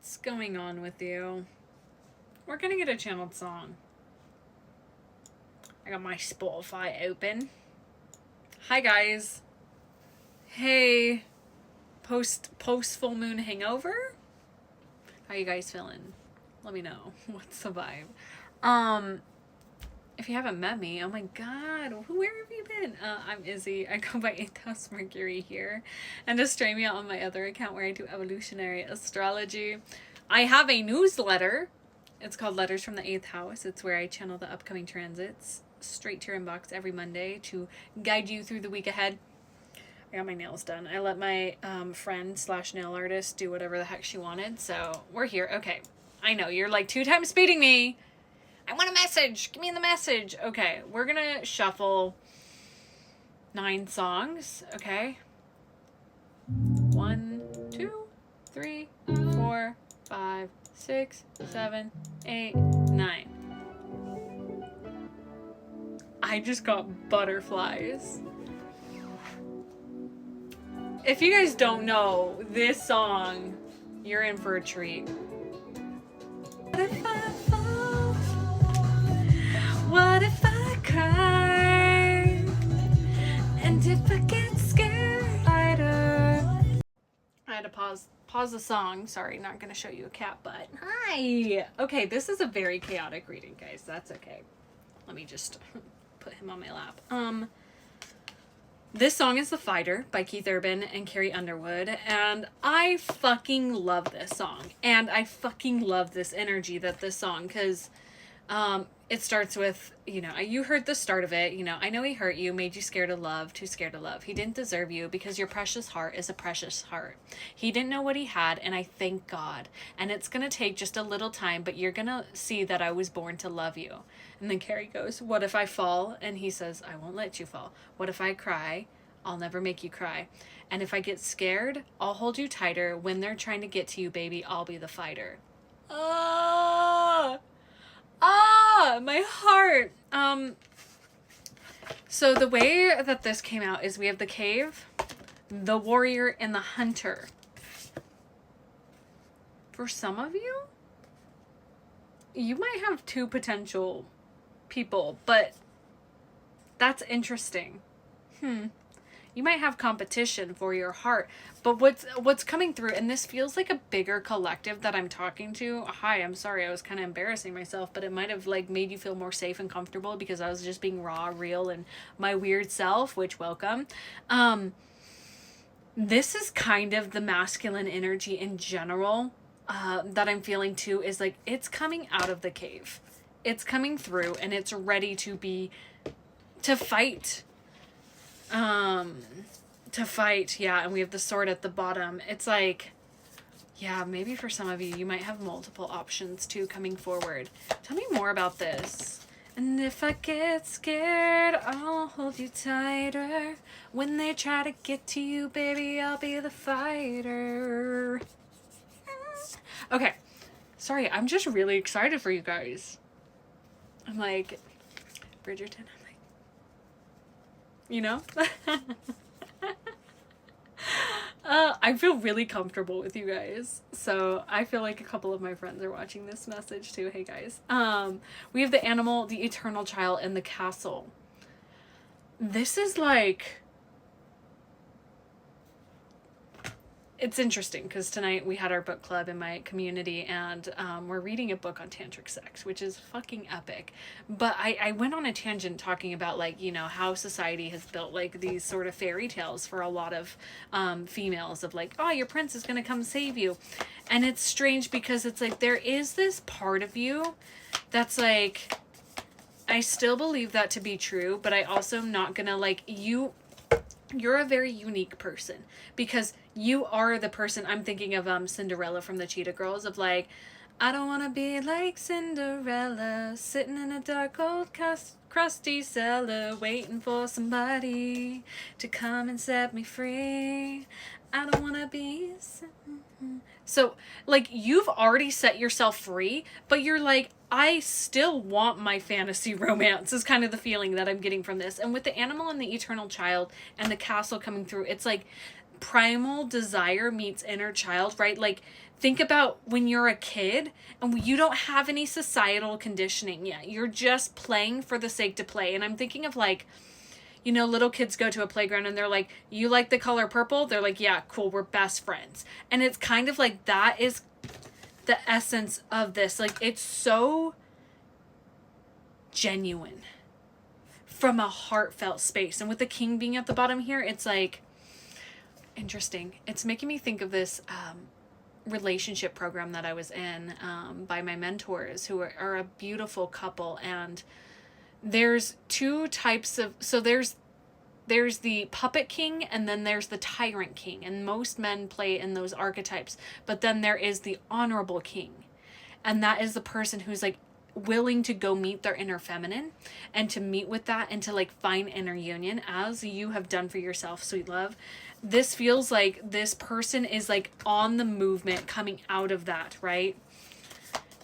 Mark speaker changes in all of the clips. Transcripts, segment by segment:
Speaker 1: What's going on with you? We're gonna get a channeled song. I got my Spotify open. Hi guys. Hey. Post full moon hangover? How you guys feeling? Let me know. What's the vibe? If you haven't met me, oh my god, where have you been? I'm Izzy. I go by 8th House Mercury here. And to stream me out on my other account where I do evolutionary astrology. I have a newsletter. It's called Letters from the 8th House. It's where I channel the upcoming transits straight to your inbox every Monday to guide you through the week ahead. I got my nails done. I let my friend / nail artist do whatever the heck she wanted. So we're here. Okay. I know you're like 2 times speeding me. I want a message. Give me the message. Okay. We're going to shuffle 9 songs. Okay. 1, 2, 3, 4, 5, 6, 7, 8, 9. I just got butterflies. If you guys don't know this song, you're in for a treat. What if I fall? What if I cry? And if I get scared? I had to pause the song. Sorry, not gonna show you a cat butt. Hi! Okay, this is a very chaotic reading, guys. That's okay. Let me just put him on my lap. This song is The Fighter by Keith Urban and Carrie Underwood, and I fucking love this song. And I fucking love this energy that this song, because it starts with, you heard the start of it, I know he hurt you, made you scared of love, too scared to love. He didn't deserve you because your precious heart is a precious heart. He didn't know what he had, and I thank God. And it's going to take just a little time, but you're going to see that I was born to love you. And then Carrie goes, what if I fall? And he says, I won't let you fall. What if I cry? I'll never make you cry. And if I get scared, I'll hold you tighter. When they're trying to get to you, baby, I'll be the fighter. My heart. So the way that this came out is we have the cave, the warrior, and the hunter. For some of you, you might have 2 potential people, but that's interesting. You might have competition for your heart, but what's coming through, and this feels like a bigger collective that I'm talking to. Hi, I'm sorry, I was kind of embarrassing myself, but it might have like made you feel more safe and comfortable because I was just being raw, real, and my weird self, which welcome. This is kind of the masculine energy in general that I'm feeling too, is like it's coming out of the cave. It's coming through and it's ready to fight. To fight, yeah, and we have the sword at the bottom. It's like, yeah, maybe for some of you, you might have multiple options too coming forward. Tell me more about this. And if I get scared, I'll hold you tighter. When they try to get to you, baby, I'll be the fighter. Okay, sorry, I'm just really excited for you guys. I'm like, Bridgerton, I feel really comfortable with you guys. So I feel like a couple of my friends are watching this message too. Hey guys. We have the animal, the eternal child, and the castle. This is like, it's interesting because tonight we had our book club in my community, and we're reading a book on tantric sex, which is fucking epic. But I went on a tangent talking about like, how society has built like these sort of fairy tales for a lot of females of like, oh, your prince is going to come save you. And it's strange because it's like there is this part of you that's like, I still believe that to be true, but I also am not going to like you're a very unique person because you are the person. I'm thinking of Cinderella from the Cheetah Girls, of like, I don't want to be like Cinderella, sitting in a dark old crusty cellar, waiting for somebody to come and set me free. I don't want to be... So, like, you've already set yourself free, but you're like, I still want my fantasy romance, is kind of the feeling that I'm getting from this. And with the animal and the eternal child and the castle coming through, it's like primal desire meets inner child, right? Like, think about when you're a kid and you don't have any societal conditioning yet. You're just playing for the sake to play. And I'm thinking of like, you know, little kids go to a playground and they're like, you like the color purple? They're like, yeah, cool, we're best friends. And it's kind of like that is the essence of this. Like, it's so genuine from a heartfelt space. And with the king being at the bottom here, it's like, interesting. It's making me think of this relationship program that I was in by my mentors, who are a beautiful couple. And there's two types of, so there's the puppet king and then there's the tyrant king, and most men play in those archetypes. But then there is the honorable king, and that is the person who's like willing to go meet their inner feminine and to meet with that and to like find inner union, as you have done for yourself, sweet love. This feels like this person is like on the movement coming out of that, right?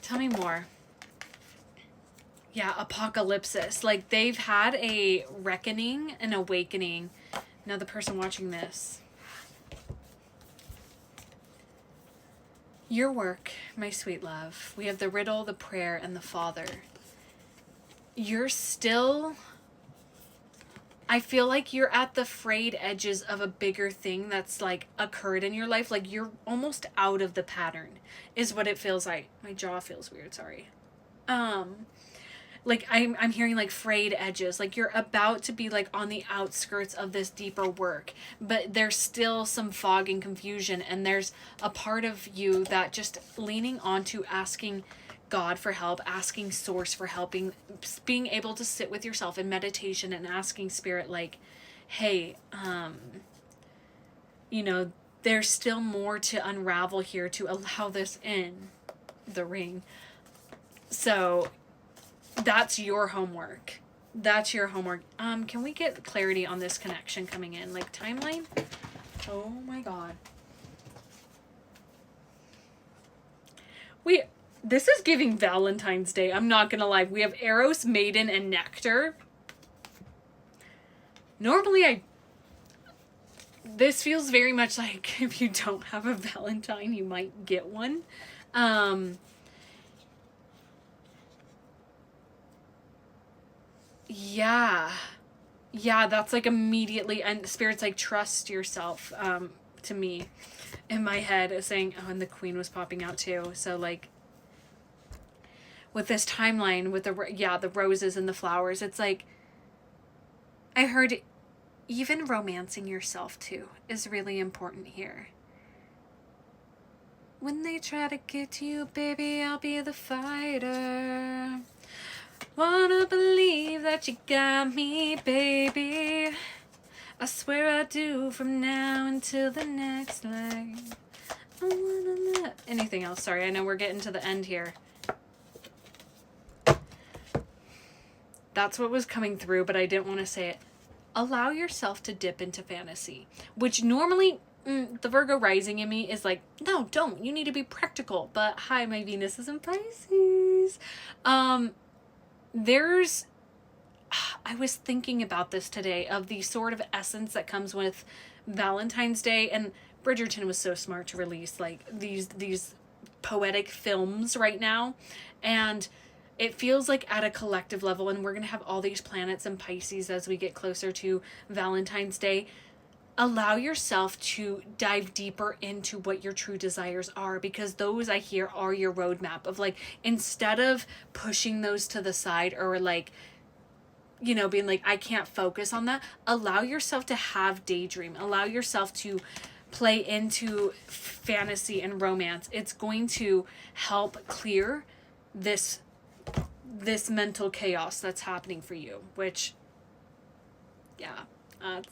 Speaker 1: Tell me more. Yeah, apocalypsis. Like, they've had a reckoning, an awakening. Now the person watching this. Your work, my sweet love. We have the riddle, the prayer, and the Father. You're still... I feel like you're at the frayed edges of a bigger thing that's like occurred in your life. Like, you're almost out of the pattern is what it feels like. My jaw feels weird, sorry. Like, I'm hearing like frayed edges. Like, you're about to be like on the outskirts of this deeper work, but there's still some fog and confusion. And there's a part of you that just leaning onto asking God for help, asking source for helping, being able to sit with yourself in meditation and asking spirit like, hey, you know, there's still more to unravel here to allow this in the ring. So that's your homework. That's your homework. Can we get clarity on this connection coming in? Like, timeline? Oh my God. This is giving Valentine's Day. I'm not gonna lie. We have Eros, Maiden, and Nectar. Normally this feels very much like if you don't have a Valentine, you might get one. Yeah, that's like immediately, and Spirit's like, trust yourself, to me, in my head, is saying, oh, and the Queen was popping out too. So like, with this timeline, with the roses and the flowers, it's like, I heard even romancing yourself too is really important here. When they try to get to you, baby, I'll be the fighter. Wanna believe that you got me, baby. I swear I do, from now until the next leg. I wanna let... Anything else? Sorry, I know we're getting to the end here. That's what was coming through, but I didn't want to say it. Allow yourself to dip into fantasy, which normally the Virgo rising in me is like, no, don't. You need to be practical. But hi, my Venus is in Pisces. I was thinking about this today, of the sort of essence that comes with Valentine's Day, and Bridgerton was so smart to release like these poetic films right now, and it feels like at a collective level, and we're going to have all these planets in Pisces as we get closer to Valentine's Day. Allow yourself to dive deeper into what your true desires are, because those, I hear, are your roadmap of like, instead of pushing those to the side or like, you know, being like, I can't focus on that. Allow yourself to have daydream. Allow yourself to play into fantasy and romance. It's going to help clear this mental chaos that's happening for you, which, yeah, that's